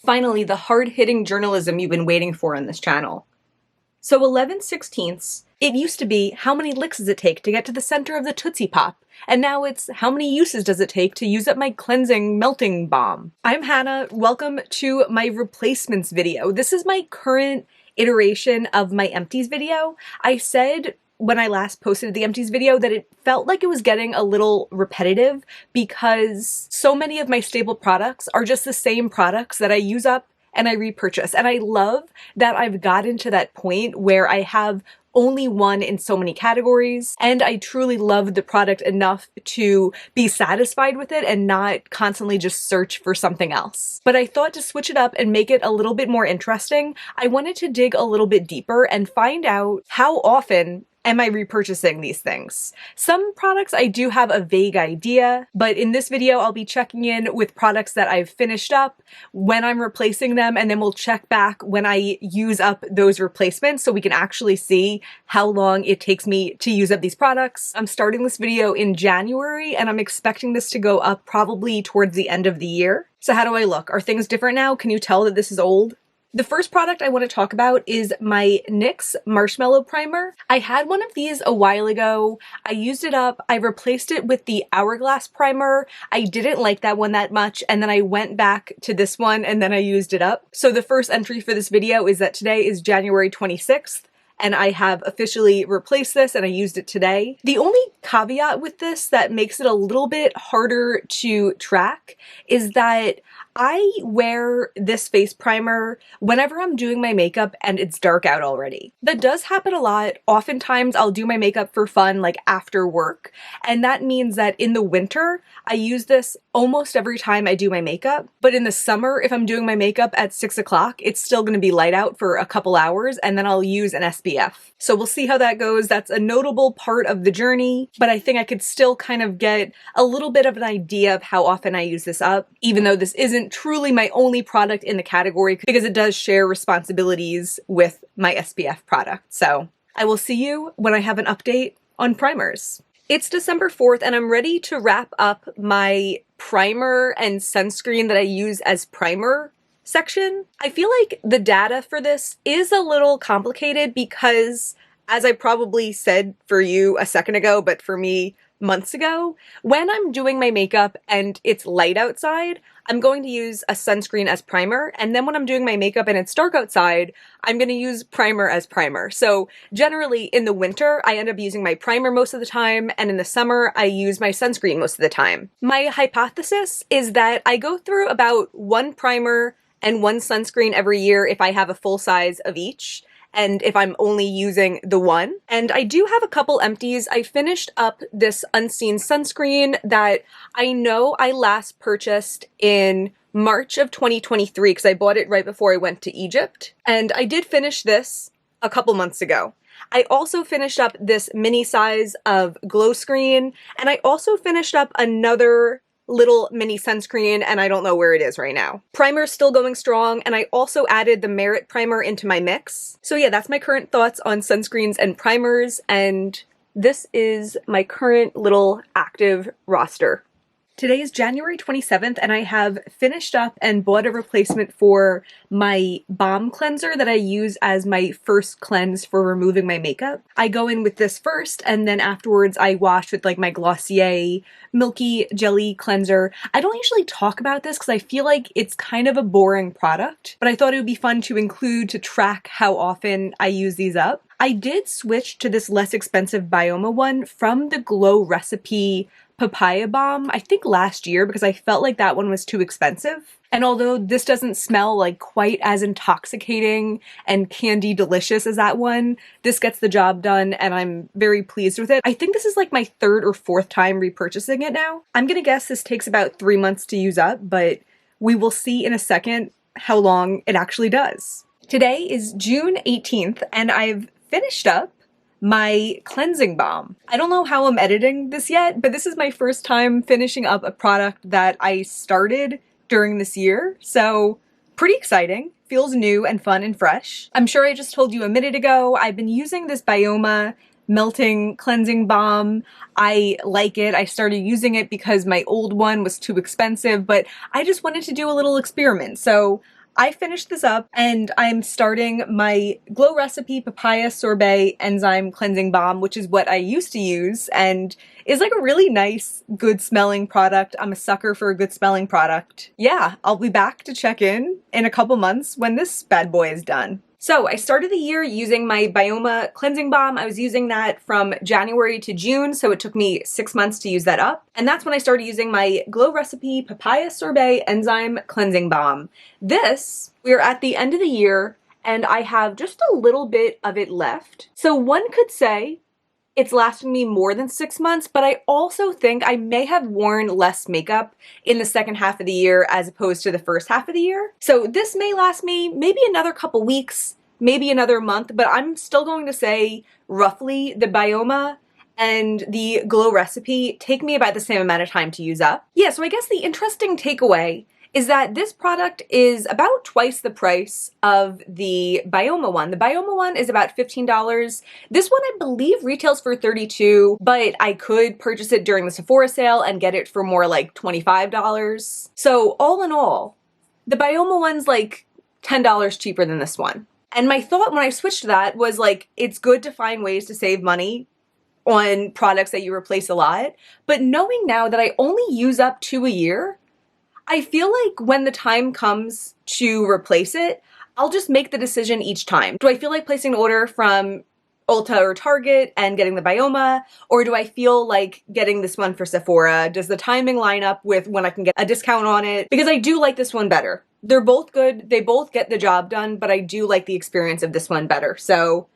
Finally, the hard-hitting journalism you've been waiting for on this channel. So 11/16, it used to be how many licks does it take to get to the center of the Tootsie Pop, and now it's how many uses does it take to use up my cleansing melting balm. I'm Hannah, welcome to my replacements video. This is my current iteration of my empties video. I said when I last posted the empties video that it felt like it was getting a little repetitive because so many of my staple products are just the same products that I use up and I repurchase. And I love that I've gotten to that point where I have only one in so many categories, and I truly love the product enough to be satisfied with it and not constantly just search for something else. But I thought to switch it up and make it a little bit more interesting, I wanted to dig a little bit deeper and find out how often am I repurchasing these things? Some products I do have a vague idea, but in this video I'll be checking in with products that I've finished up, when I'm replacing them, and then we'll check back when I use up those replacements so we can actually see how long it takes me to use up these products. I'm starting this video in January and I'm expecting this to go up probably towards the end of the year. So how do I look? Are things different now? Can you tell that this is old? The first product I want to talk about is my NYX Marshmallow Primer. I had one of these a while ago. I used it up. I replaced it with the Hourglass Primer. I didn't like that one that much, and then I went back to this one and then I used it up. So the first entry for this video is that today is January 26th. And I have officially replaced this and I used it today. The only caveat with this that makes it a little bit harder to track is that I wear this face primer whenever I'm doing my makeup and it's dark out already. That does happen a lot. Oftentimes I'll do my makeup for fun, like after work, and that means that in the winter I use this almost every time I do my makeup. But in the summer, if I'm doing my makeup at 6 o'clock, it's still going to be light out for a couple hours and then I'll use an SPF. So we'll see how that goes. That's a notable part of the journey, but I think I could still kind of get a little bit of an idea of how often I use this up, even though this isn't truly my only product in the category because it does share responsibilities with my SPF product. So I will see you when I have an update on primers. It's December 4th and I'm ready to wrap up my primer and sunscreen that I use as primer section. I feel like the data for this is a little complicated because, as I probably said for you a second ago, but for me months ago, when I'm doing my makeup and it's light outside, I'm going to use a sunscreen as primer, and then when I'm doing my makeup and it's dark outside, I'm going to use primer as primer. So generally in the winter, I end up using my primer most of the time, and in the summer, I use my sunscreen most of the time. My hypothesis is that I go through about one primer and one sunscreen every year if I have a full size of each, and if I'm only using the one. And I do have a couple empties. I finished up this Unseen sunscreen that I know I last purchased in March of 2023 because I bought it right before I went to Egypt. And I did finish this a couple months ago. I also finished up this mini size of Glow Screen, and I also finished up another little mini sunscreen, and I don't know where it is right now. Primer's still going strong, and I also added the Merit primer into my mix. So yeah, that's my current thoughts on sunscreens and primers, and this is my current little active roster. Today is January 27th, and I have finished up and bought a replacement for my balm cleanser that I use as my first cleanse for removing my makeup. I go in with this first, and then afterwards I wash with like my Glossier Milky Jelly Cleanser. I don't usually talk about this because I feel like it's kind of a boring product, but I thought it would be fun to include to track how often I use these up. I did switch to this less expensive Bioma one from the Glow Recipe Papaya Balm, I think last year, because I felt like that one was too expensive. And although this doesn't smell like quite as intoxicating and candy delicious as that one, this gets the job done and I'm very pleased with it. I think this is like my third or fourth time repurchasing it now. I'm gonna guess this takes about 3 months to use up, but we will see in a second how long it actually does. Today is June 18th and I've finished up my cleansing balm. I don't know how I'm editing this yet, but this is my first time finishing up a product that I started during this year, so pretty exciting. Feels new and fun and fresh. I'm sure I just told you a minute ago, I've been using this Bioma melting cleansing balm. I like it. I started using it because my old one was too expensive, but I just wanted to do a little experiment. So I finished this up and I'm starting my Glow Recipe Papaya Sorbet Enzyme Cleansing Balm, which is what I used to use and is like a really nice, good smelling product. I'm a sucker for a good smelling product. Yeah, I'll be back to check in a couple months when this bad boy is done. So I started the year using my Bioma Cleansing Balm. I was using that from January to June, so it took me 6 months to use that up. And that's when I started using my Glow Recipe Papaya Sorbet Enzyme Cleansing Balm. We're at the end of the year, and I have just a little bit of it left. So one could say it's lasted me more than 6 months, but I also think I may have worn less makeup in the second half of the year as opposed to the first half of the year. So this may last me maybe another couple weeks, maybe another month, but I'm still going to say roughly the Bioma and the Glow Recipe take me about the same amount of time to use up. Yeah, so I guess the interesting takeaway is that this product is about twice the price of the Bioma one. The Bioma one is about $15. This one I believe retails for $32, but I could purchase it during the Sephora sale and get it for more like $25. So all in all, the Bioma one's like $10 cheaper than this one. And my thought when I switched to that was like, it's good to find ways to save money on products that you replace a lot. But knowing now that I only use up 2 a year, I feel like when the time comes to replace it, I'll just make the decision each time. Do I feel like placing an order from Ulta or Target and getting the Bioma, or do I feel like getting this one for Sephora? Does the timing line up with when I can get a discount on it? Because I do like this one better. They're both good, they both get the job done, but I do like the experience of this one better. So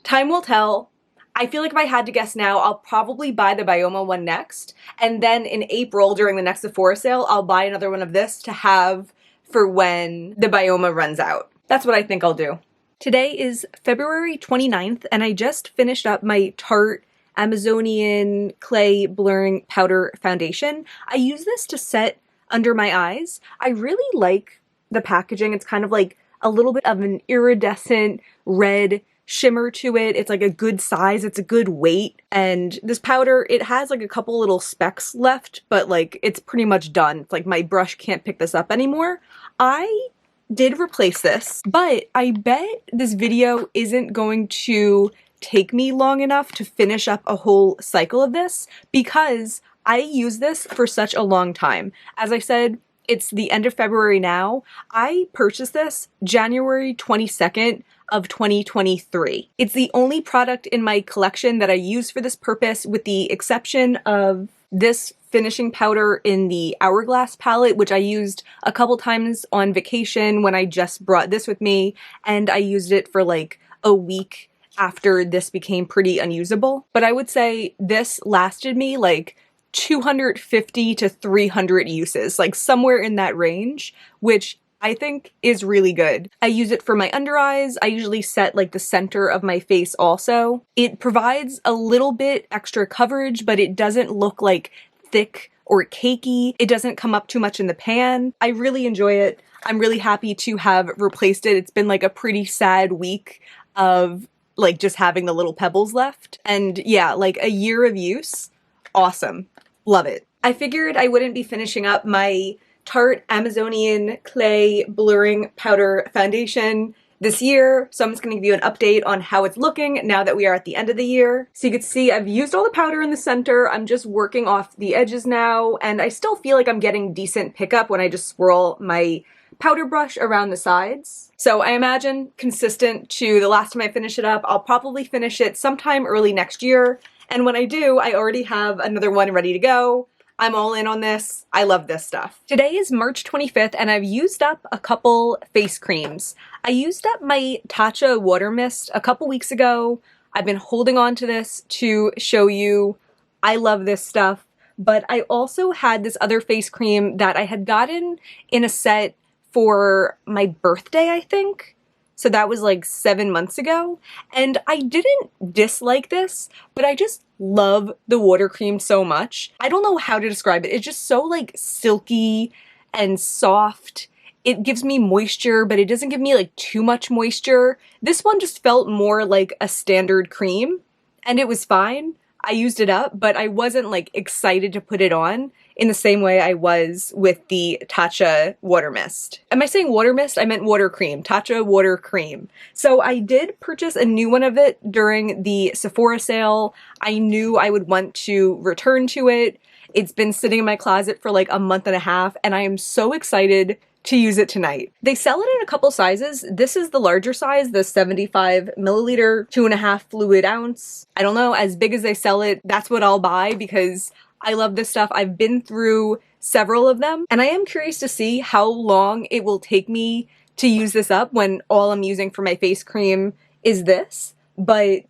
time will tell. I feel like if I had to guess now, I'll probably buy the Bioma one next. And then in April, during the next Sephora sale, I'll buy another one of this to have for when the Bioma runs out. That's what I think I'll do. Today is February 29th, and I just finished up my Tarte Amazonian Clay Blurring Powder Foundation. I use this to set under my eyes. I really like the packaging. It's kind of like a little bit of an iridescent red shimmer to it. It's like a good size, it's a good weight, and this powder, it has like a couple little specks left, but like it's pretty much done. It's like my brush can't pick this up anymore. I did replace this, but I bet this video isn't going to take me long enough to finish up a whole cycle of this because I use this for such a long time. As I said, it's the end of February now. I purchased this January 22nd of 2023. It's the only product in my collection that I use for this purpose, with the exception of this finishing powder in the Hourglass palette, which I used a couple times on vacation when I just brought this with me, and I used it for like a week after this became pretty unusable. But I would say this lasted me like 250 to 300 uses, like somewhere in that range, which I think is really good. I use it for my under eyes. I usually set like the center of my face also. It provides a little bit extra coverage, but it doesn't look like thick or cakey. It doesn't come up too much in the pan. I really enjoy it. I'm really happy to have replaced it. It's been like a pretty sad week of like just having the little pebbles left. And yeah, like a year of use. Awesome. Love it. I figured I wouldn't be finishing up my Tarte Amazonian Clay Blurring Powder Foundation this year, so I'm just going to give you an update on how it's looking now that we are at the end of the year. So you can see I've used all the powder in the center. I'm just working off the edges now, and I still feel like I'm getting decent pickup when I just swirl my powder brush around the sides. So I imagine, consistent to the last time I finish it up, I'll probably finish it sometime early next year, and when I do, I already have another one ready to go. I'm all in on this. I love this stuff. Today is March 25th, and I've used up a couple face creams. I used up my Tatcha Water Mist a couple weeks ago. I've been holding on to this to show you I love this stuff, but I also had this other face cream that I had gotten in a set for my birthday, I think. So that was like 7 months ago. And I didn't dislike this, but I just love the water cream so much. I don't know how to describe it. It's just so like silky and soft. It gives me moisture, but it doesn't give me like too much moisture. This one just felt more like a standard cream, and it was fine. I used it up, but I wasn't like excited to put it on in the same way I was with the Tatcha Water Mist. Am I saying water mist? I meant water cream. Tatcha Water Cream. So I did purchase a new one of it during the Sephora sale. I knew I would want to return to it. It's been sitting in my closet for like a month and a half, and I am so excited to use it tonight. They sell it in a couple sizes. This is the larger size, the 75 milliliter, 2.5 fluid ounce. I don't know, as big as they sell it, that's what I'll buy because I love this stuff. I've been through several of them, and I am curious to see how long it will take me to use this up when all I'm using for my face cream is this. But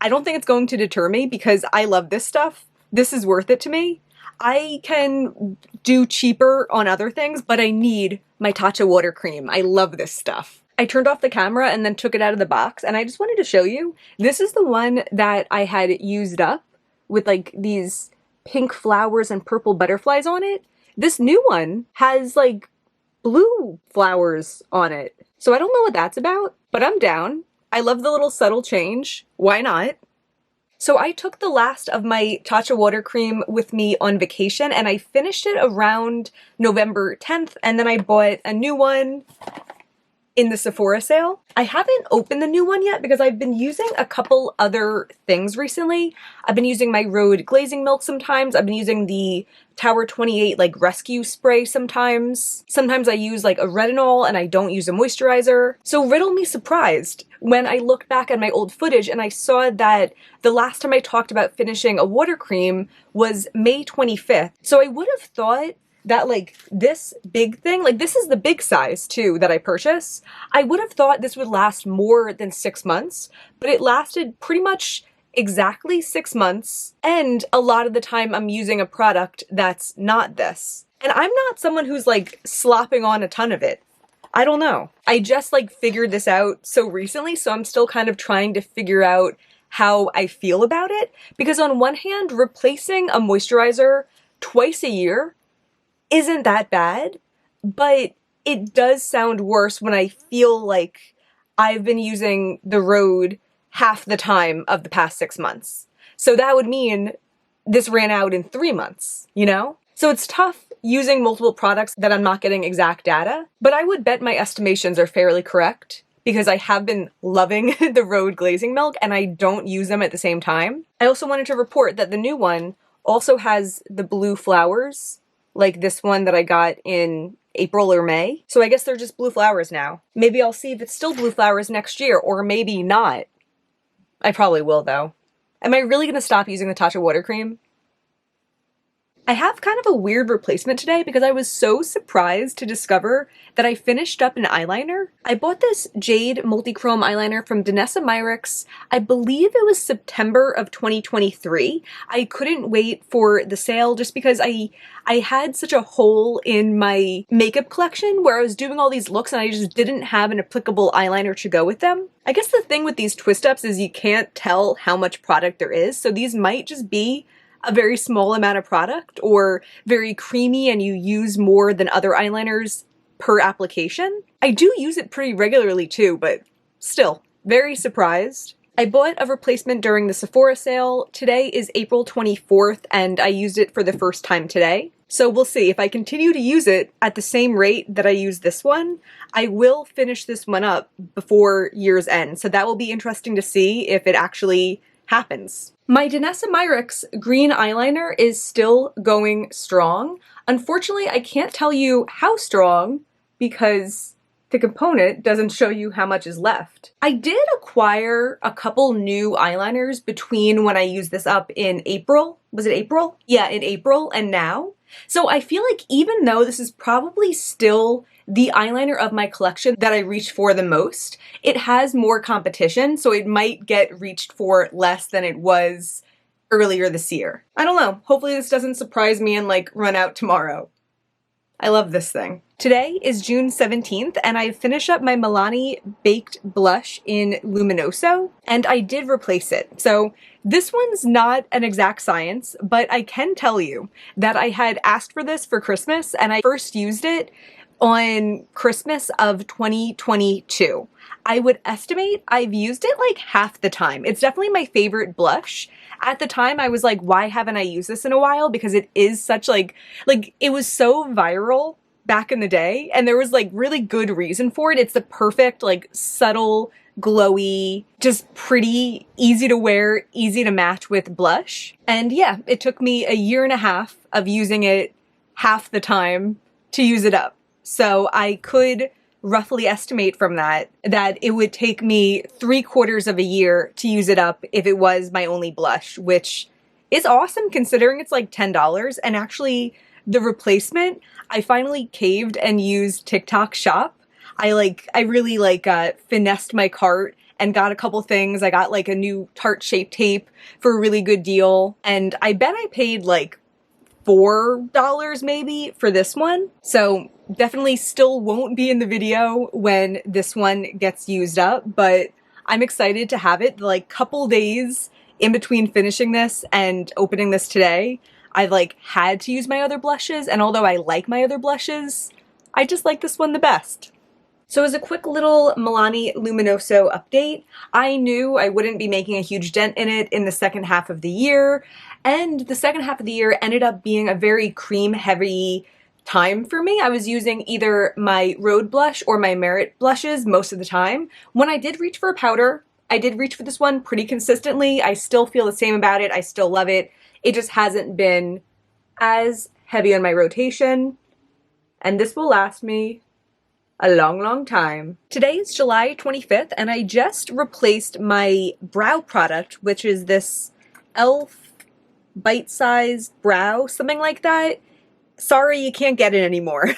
I don't think it's going to deter me because I love this stuff. This is worth it to me. I can do cheaper on other things, but I need my Tatcha water cream. I love this stuff. I turned off the camera and then took it out of the box, and I just wanted to show you. This is the one that I had used up with like these pink flowers and purple butterflies on it. This new one has like blue flowers on it. So I don't know what that's about, but I'm down. I love the little subtle change. Why not? So I took the last of my Tatcha water cream with me on vacation, and I finished it around November 10th, and then I bought a new one in the Sephora sale. I haven't opened the new one yet because I've been using a couple other things recently. I've been using my Rhode glazing milk sometimes. I've been using the Tower 28 like rescue spray sometimes. Sometimes I use like a retinol and I don't use a moisturizer. So riddle me surprised when I looked back at my old footage and I saw that the last time I talked about finishing a water cream was May 25th. So I would have thought that like this big thing, like this is the big size too that I purchased. I would have thought this would last more than 6 months, but it lasted pretty much exactly 6 months. And a lot of the time I'm using a product that's not this. And I'm not someone who's like slopping on a ton of it. I don't know. I just like figured this out so recently, so I'm still kind of trying to figure out how I feel about it. Because on one hand, replacing a moisturizer twice a year isn't that bad, but it does sound worse when I feel like I've been using the Rhode half the time of the past 6 months. So that would mean this ran out in 3 months, you know? So it's tough using multiple products that I'm not getting exact data, but I would bet my estimations are fairly correct because I have been loving the Rhode glazing milk and I don't use them at the same time. I also wanted to report that the new one also has the blue flowers, like this one that I got in April or May. So I guess they're just blue flowers now. Maybe I'll see if it's still blue flowers next year, or maybe not. I probably will though. Am I really gonna stop using the Tatcha water cream? I have kind of a weird replacement today because I was so surprised to discover that I finished up an eyeliner. I bought this Jade Multichrome eyeliner from Danessa Myricks. I believe it was September of 2023. I couldn't wait for the sale just because I had such a hole in my makeup collection where I was doing all these looks and I just didn't have an applicable eyeliner to go with them. I guess the thing with these twist ups is you can't tell how much product there is, so these might just be a very small amount of product or very creamy and you use more than other eyeliners per application. I do use it pretty regularly too, but still, very surprised. I bought a replacement during the Sephora sale. Today is April 24th and I used it for the first time today. So we'll see. If I continue to use it at the same rate that I use this one, I will finish this one up before year's end. So that will be interesting to see if it actually happens. My Danessa Myricks green eyeliner is still going strong. Unfortunately, I can't tell you how strong because the component doesn't show you how much is left. I did acquire a couple new eyeliners between when I used this up in April. Was it April? Yeah, in April and now. So I feel like even though this is probably still the eyeliner of my collection that I reach for the most, it has more competition, so it might get reached for less than it was earlier this year. I don't know. Hopefully this doesn't surprise me and like run out tomorrow. I love this thing. Today is June 17th and I finished up my Milani Baked Blush in Luminoso and I did replace it. So this one's not an exact science, but I can tell you that I had asked for this for Christmas and I first used it on Christmas of 2022. I would estimate I've used it like half the time. It's definitely my favorite blush. At the time, I was like, why haven't I used this in a while? Because it is such like it was so viral back in the day, and there was like really good reason for it. It's the perfect, like, subtle, glowy, just pretty, easy to wear, easy to match with blush. And yeah, it took me a year and a half of using it half the time to use it up. So I could roughly estimate from that it would take me 3/4 of a year to use it up if it was my only blush, which is awesome considering it's like $10. And actually, the replacement, I finally caved and used TikTok Shop. I really finessed my cart and got a couple things. I got like a new Tarte Shape Tape for a really good deal. And I bet I paid like $4 maybe for this one. So definitely still won't be in the video when this one gets used up, but I'm excited to have it. Like, couple days in between finishing this and opening this today, I like had to use my other blushes, and although I like my other blushes, I just like this one the best. So as a quick little Milani Luminoso update, I knew I wouldn't be making a huge dent in it in the second half of the year, and the second half of the year ended up being a very cream-heavy time for me. I was using either my Rhode blush or my Merit blushes most of the time. When I did reach for a powder, I did reach for this one pretty consistently. I still feel the same about it. I still love it. It just hasn't been as heavy on my rotation, and this will last me a long, long time. Today is July 25th, and I just replaced my brow product, which is this e.l.f. bite-sized brow, something like that. Sorry, you can't get it anymore.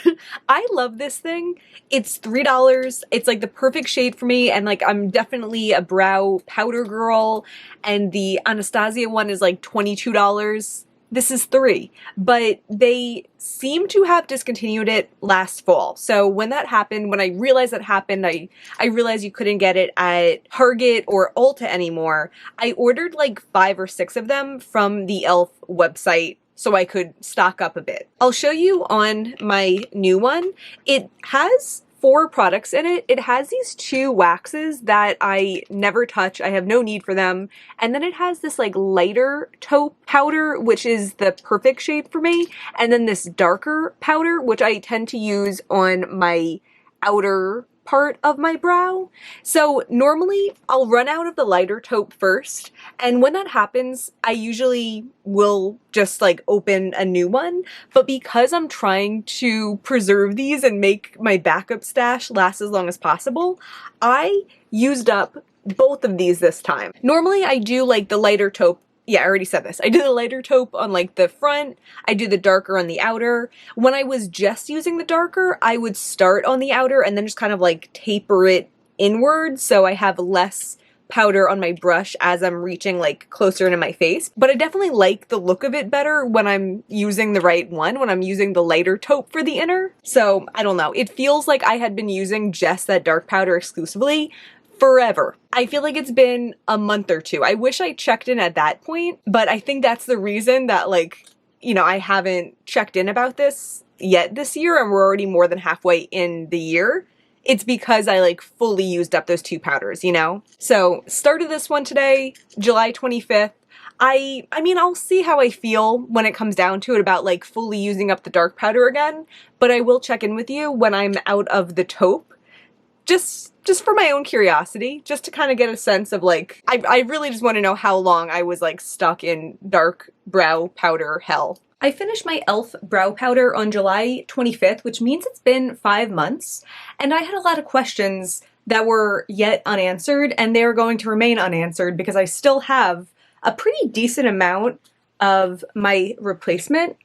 I love this thing. It's $3. It's like the perfect shade for me, and like I'm definitely a brow powder girl, and the Anastasia one is like $22. This is $3, but they seem to have discontinued it last fall. So when that happened, when I realized that happened, I realized you couldn't get it at Target or Ulta anymore. I ordered like 5 or 6 of them from the e.l.f. website so I could stock up a bit. I'll show you on my new one. It has 4 products in it. It has these 2 waxes that I never touch. I have no need for them. And then it has this like lighter taupe powder, which is the perfect shade for me. And then this darker powder, which I tend to use on my outer part of my brow. So normally I'll run out of the lighter taupe first, and when that happens, I usually will just like open a new one. But because I'm trying to preserve these and make my backup stash last as long as possible, I used up both of these this time. Normally I do like the lighter taupe. Yeah, I already said this. I do the lighter taupe on like the front, I do the darker on the outer. When I was just using the darker, I would start on the outer and then just kind of like taper it inward so I have less powder on my brush as I'm reaching like closer into my face. But I definitely like the look of it better when I'm using the right one, when I'm using the lighter taupe for the inner. So I don't know, it feels like I had been using just that dark powder exclusively forever. I feel like it's been a month or 2. I wish I checked in at that point, but I think that's the reason that, like, you know, I haven't checked in about this yet this year, and we're already more than halfway in the year. It's because I like fully used up those 2 powders, you know? So started this one today, July 25th. I mean, I'll see how I feel when it comes down to it about like fully using up the dark powder again, but I will check in with you when I'm out of the taupe. Just for my own curiosity, just to kind of get a sense of like, I really just want to know how long I was like stuck in dark brow powder hell. I finished my e.l.f. brow powder on July 25th, which means it's been 5 months, and I had a lot of questions that were yet unanswered, and they are going to remain unanswered because I still have a pretty decent amount of my replacement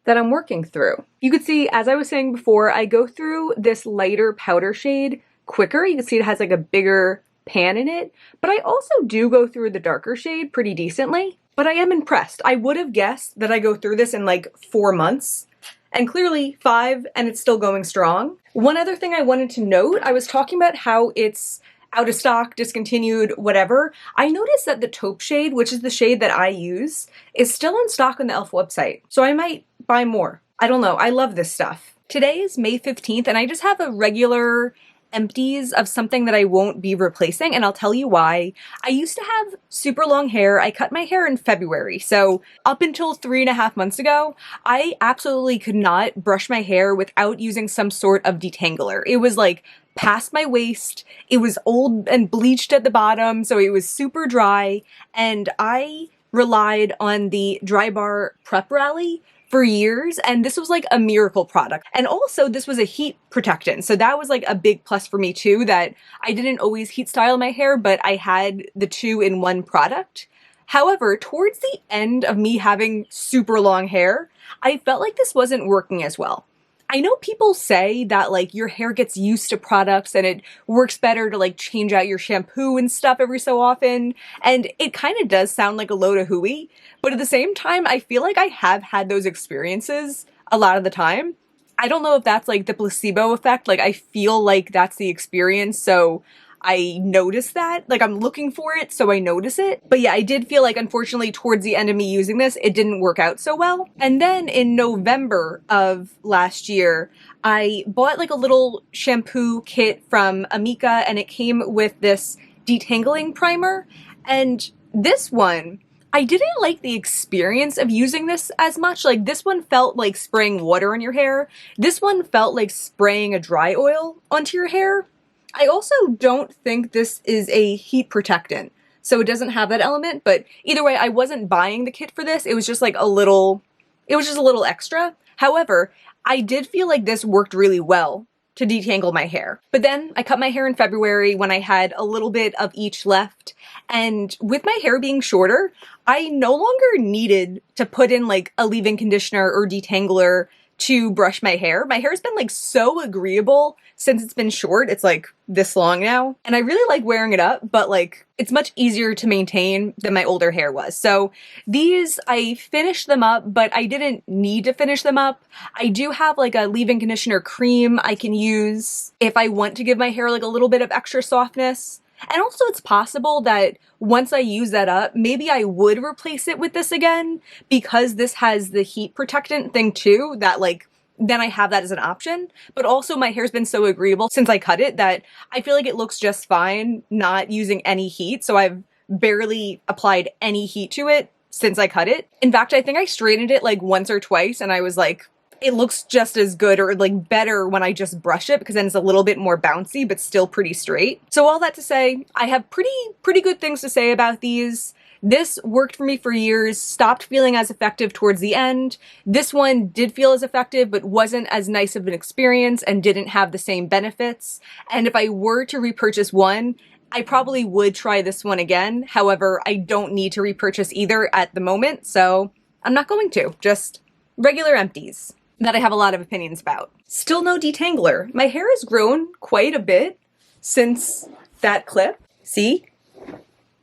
that I'm working through. You could see, as I was saying before, I go through this lighter powder shade quicker. You can see it has like a bigger pan in it, but I also do go through the darker shade pretty decently. But I am impressed. I would have guessed that I go through this in like 4 months, and clearly 5, and it's still going strong. One other thing I wanted to note, I was talking about how it's out of stock, discontinued, whatever. I noticed that the taupe shade, which is the shade that I use, is still in stock on the e.l.f. website. So I might buy more. I don't know. I love this stuff. Today is May 15th and I just have a regular empties of something that I won't be replacing, and I'll tell you why. I used to have super long hair. I cut my hair in February, so up until 3.5 months ago, I absolutely could not brush my hair without using some sort of detangler. It was like past my waist, it was old and bleached at the bottom, so it was super dry, and I relied on the Dry Bar Prep Rally for years, and this was like a miracle product. And also this was a heat protectant, so that was like a big plus for me too, that I didn't always heat style my hair, but I had the 2-in-1 product. However, towards the end of me having super long hair, I felt like this wasn't working as well. I know people say that like your hair gets used to products and it works better to like change out your shampoo and stuff every so often, and it kind of does sound like a load of hooey, but at the same time, I feel like I have had those experiences a lot of the time. I don't know if that's like the placebo effect, like I feel like that's the experience, so I notice that, like I'm looking for it, so I notice it. But yeah, I did feel like unfortunately towards the end of me using this, it didn't work out so well. And then in November of last year, I bought like a little shampoo kit from Amika, and it came with this detangling primer. And this one, I didn't like the experience of using this as much. Like this one felt like spraying water on your hair. This one felt like spraying a dry oil onto your hair. I also don't think this is a heat protectant, so it doesn't have that element, but either way, I wasn't buying the kit for this. It was just like a little extra. However, I did feel like this worked really well to detangle my hair. But then I cut my hair in February when I had a little bit of each left, and with my hair being shorter, I no longer needed to put in like a leave-in conditioner or detangler to brush my hair. My hair's been like so agreeable since it's been short. It's like this long now, and I really like wearing it up, but like it's much easier to maintain than my older hair was. So these, I finished them up, but I didn't need to finish them up. I do have like a leave-in conditioner cream I can use if I want to give my hair like a little bit of extra softness. And also it's possible that once I use that up, maybe I would replace it with this again, because this has the heat protectant thing too, that like, then I have that as an option. But also my hair's been so agreeable since I cut it that I feel like it looks just fine not using any heat. So I've barely applied any heat to it since I cut it. In fact, I think I straightened it like once or twice and I was like, it looks just as good or like better when I just brush it, because then it's a little bit more bouncy but still pretty straight. So all that to say, I have pretty good things to say about these. This worked for me for years, stopped feeling as effective towards the end. This one did feel as effective but wasn't as nice of an experience and didn't have the same benefits. And if I were to repurchase one, I probably would try this one again. However, I don't need to repurchase either at the moment, so I'm not going to. Just regular empties that I have a lot of opinions about. Still no detangler. My hair has grown quite a bit since that clip. See?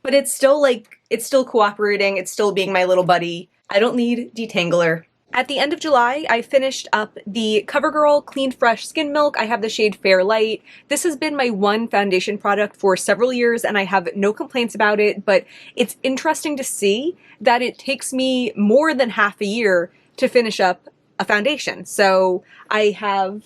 But it's still like, it's still cooperating. It's still being my little buddy. I don't need detangler. At the end of July, I finished up the CoverGirl Clean Fresh Skin Milk. I have the shade Fair Light. This has been my one foundation product for several years and I have no complaints about it, but it's interesting to see that it takes me more than half a year to finish up a foundation. So I have,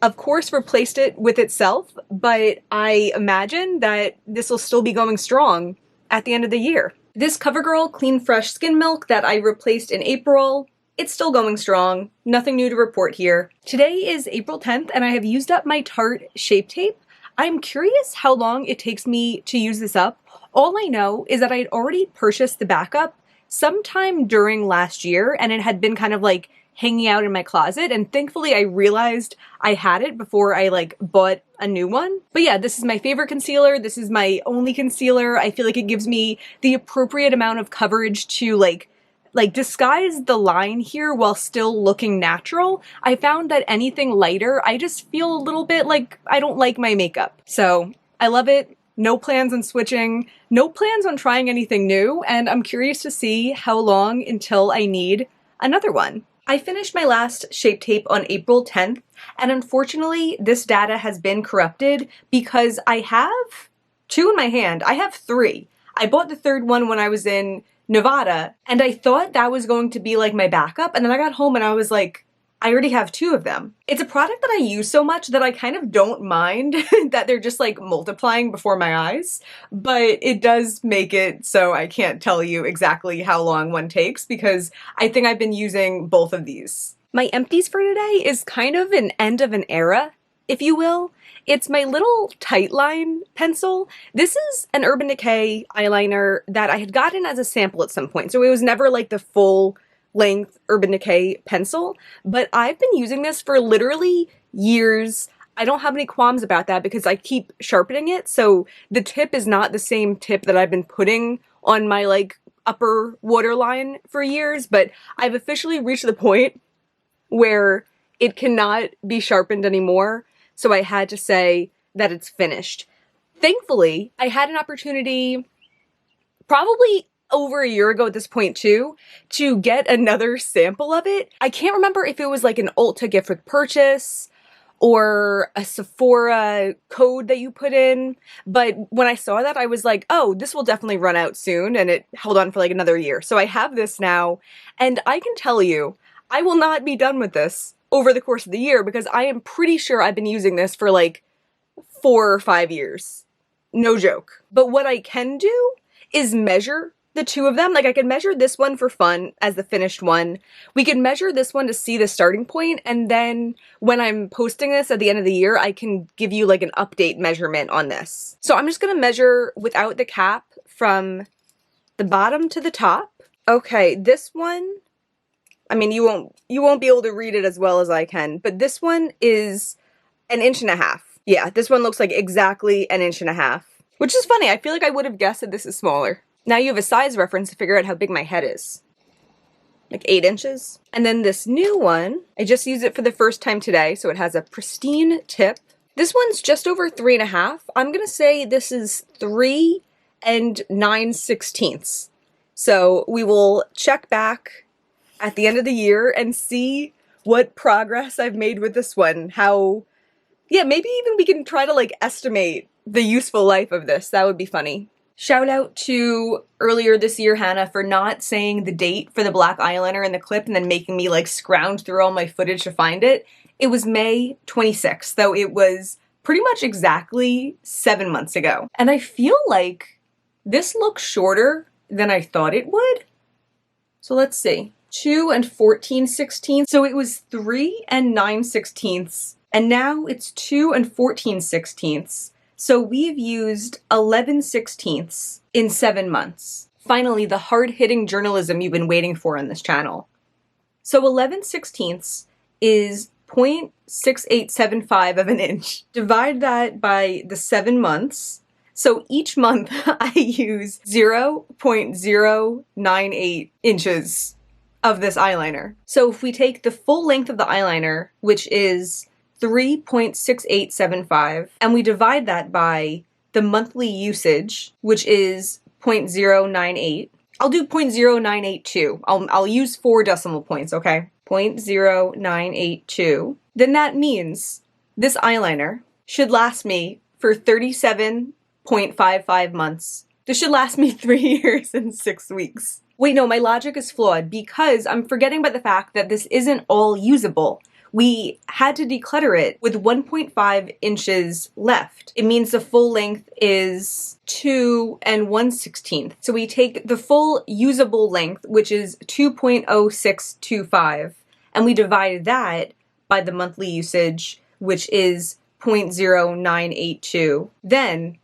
of course, replaced it with itself, but I imagine that this will still be going strong at the end of the year. This CoverGirl Clean Fresh Skin Milk that I replaced in April, it's still going strong. Nothing new to report here. Today is April 10th and I have used up my Tarte Shape Tape. I'm curious how long it takes me to use this up. All I know is that I had already purchased the backup sometime during last year and it had been kind of like hanging out in my closet, and thankfully I realized I had it before I like bought a new one. But yeah, this is my favorite concealer. This is my only concealer. I feel like it gives me the appropriate amount of coverage to like disguise the line here while still looking natural. I found that anything lighter, I just feel a little bit like I don't like my makeup. So I love it. No plans on switching, no plans on trying anything new, and I'm curious to see how long until I need another one. I finished my last Shape Tape on April 10th, and unfortunately this data has been corrupted because I have 2 in my hand. I have 3. I bought the 3rd one when I was in Nevada, and I thought that was going to be like my backup, and then I got home and I was like, I already have 2 of them. It's a product that I use so much that I kind of don't mind that they're just like multiplying before my eyes, but it does make it so I can't tell you exactly how long one takes because I think I've been using both of these. My empties for today is kind of an end of an era, if you will. It's my little tight line pencil. This is an Urban Decay eyeliner that I had gotten as a sample at some point, so it was never like the full length Urban Decay pencil, but I've been using this for literally years. I don't have any qualms about that because I keep sharpening it, so the tip is not the same tip that I've been putting on my like upper waterline for years, but I've officially reached the point where it cannot be sharpened anymore, so I had to say that it's finished. Thankfully, I had an opportunity probably over a year ago at this point too, to get another sample of it. I can't remember if it was like an Ulta gift with purchase or a Sephora code that you put in, but when I saw that I was like, oh, this will definitely run out soon, and it held on for like another year. So I have this now, and I can tell you, I will not be done with this over the course of the year because I am pretty sure I've been using this for like 4 or 5 years. No joke. But what I can do is measure the 2 of them. Like I can measure this one for fun as the finished one. We can measure this one to see the starting point, and then when I'm posting this at the end of the year, I can give you like an update measurement on this. So I'm just gonna measure without the cap from the bottom to the top. Okay, this one, I mean, you won't be able to read it as well as I can, but this one is 1.5 inches. Yeah, this one looks like exactly 1.5 inches, which is funny. I feel like I would have guessed that this is smaller. Now you have a size reference to figure out how big my head is. Like 8 inches. And then this new one, I just used it for the first time today, so it has a pristine tip. This one's just over 3.5. I'm gonna say this is 3 9/16. So we will check back at the end of the year and see what progress I've made with this one. How, yeah, maybe even we can try to like estimate the useful life of this. That would be funny. Shout out to earlier this year, Hannah, for not saying the date for the black eyeliner in the clip and then making me like scrounge through all my footage to find it. It was May 26th, though it was pretty much exactly 7 months ago. And I feel like this looks shorter than I thought it would. So let's see. 2 14/16. So it was 3 9/16, and now it's 2 14/16. So we've used 11/16 in 7 months. Finally, the hard-hitting journalism you've been waiting for on this channel. So 11/16 is 0.6875 of an inch. Divide that by the 7 months. So each month I use 0.098 inches of this eyeliner. So if we take the full length of the eyeliner, which is 3.6875, and we divide that by the monthly usage, which is 0.098. I'll do 0.0982. I'll use 4 decimal points, okay? 0.0982. Then that means this eyeliner should last me for 37.55 months. This should last me 3 years and 6 weeks. Wait, no, my logic is flawed because I'm forgetting about the fact that this isn't all usable. We had to declutter it with 1.5 inches left. It means the full length is 2 1/16. So we take the full usable length, which is 2.0625, and we divide that by the monthly usage, which is 0.0982. Then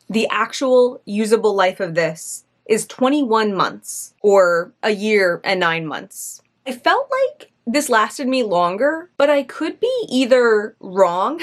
the actual usable life of this is 21 months, or a year and 9 months. I felt like this lasted me longer, but I could be either wrong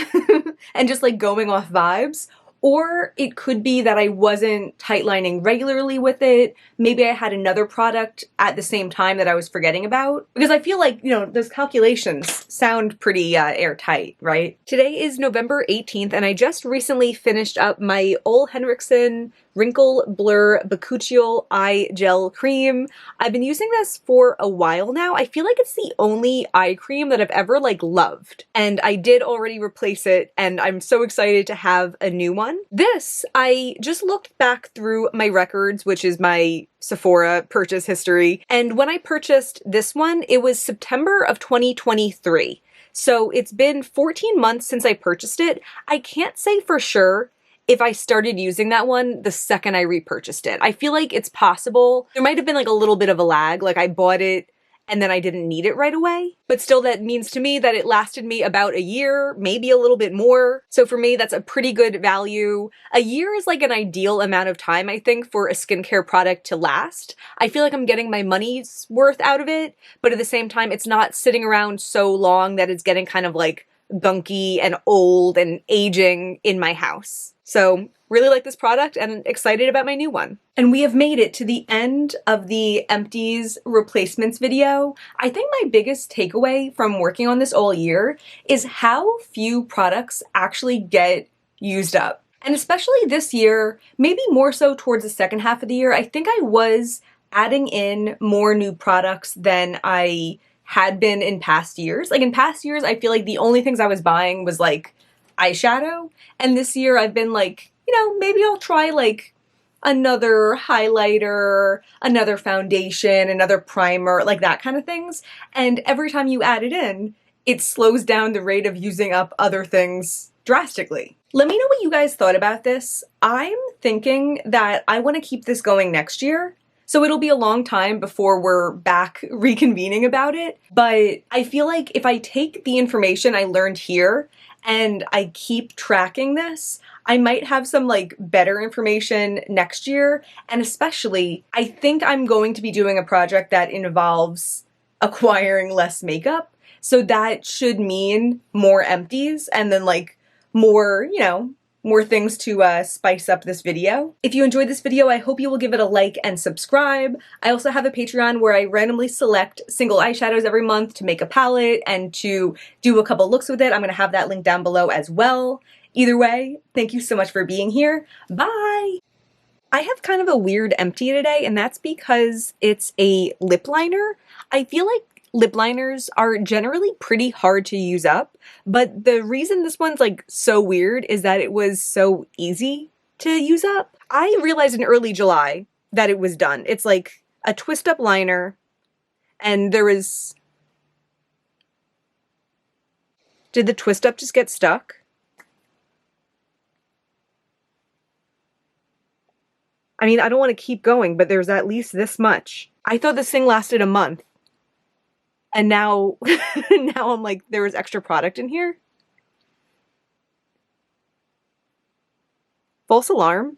and just like going off vibes, or it could be that I wasn't tightlining regularly with it. Maybe I had another product at the same time that I was forgetting about. Because I feel like, you know, those calculations sound pretty airtight, right? Today is November 18th, and I just recently finished up my Ole Henriksen Wrinkle Blur Bakuchiol Eye Gel Cream. I've been using this for a while now. I feel like it's the only eye cream that I've ever like loved. And I did already replace it, and I'm so excited to have a new one. on. This, I just looked back through my records, which is my Sephora purchase history, and when I purchased this one, it was September of 2023. So it's been 14 months since I purchased it. I can't say for sure if I started using that one the second I repurchased it. I feel like it's possible. There might have been like a little bit of a lag, like I bought it and then I didn't need it right away. But still, that means to me that it lasted me about a year, maybe a little bit more. So for me, that's a pretty good value. A year is like an ideal amount of time, I think, for a skincare product to last. I feel like I'm getting my money's worth out of it, but at the same time, it's not sitting around so long that it's getting kind of like gunky and old and aging in my house. So really like this product and excited about my new one. And we have made it to the end of the Empties replacements video. I think my biggest takeaway from working on this all year is how few products actually get used up. And especially this year, maybe more so towards the second half of the year, I think I was adding in more new products than I had been in past years. Like in past years, I feel like the only things I was buying was like eyeshadow. And this year I've been like, you know, maybe I'll try like another highlighter, another foundation, another primer, like that kind of things. And every time you add it in, it slows down the rate of using up other things drastically. Let me know what you guys thought about this. I'm thinking that I want to keep this going next year. So it'll be a long time before we're back reconvening about it. But I feel like if I take the information I learned here and I keep tracking this, I might have some like better information next year. And especially, I think I'm going to be doing a project that involves acquiring less makeup. So that should mean more empties and then like more, you know, more things to spice up this video. If you enjoyed this video, I hope you will give it a like and subscribe. I also have a Patreon where I randomly select single eyeshadows every month to make a palette and to do a couple looks with it. I'm going to have that link down below as well. Either way, thank you so much for being here. Bye! I have kind of a weird empty today, and that's because it's a lip liner. I feel like lip liners are generally pretty hard to use up, but the reason this one's like so weird is that it was so easy to use up. I realized in early July that it was done. It's like a twist up liner, and there was... Did the twist up just get stuck? I mean, I don't want to keep going, but there's at least this much. I thought this thing lasted a month. And now, now I'm like, there was extra product in here. False alarm.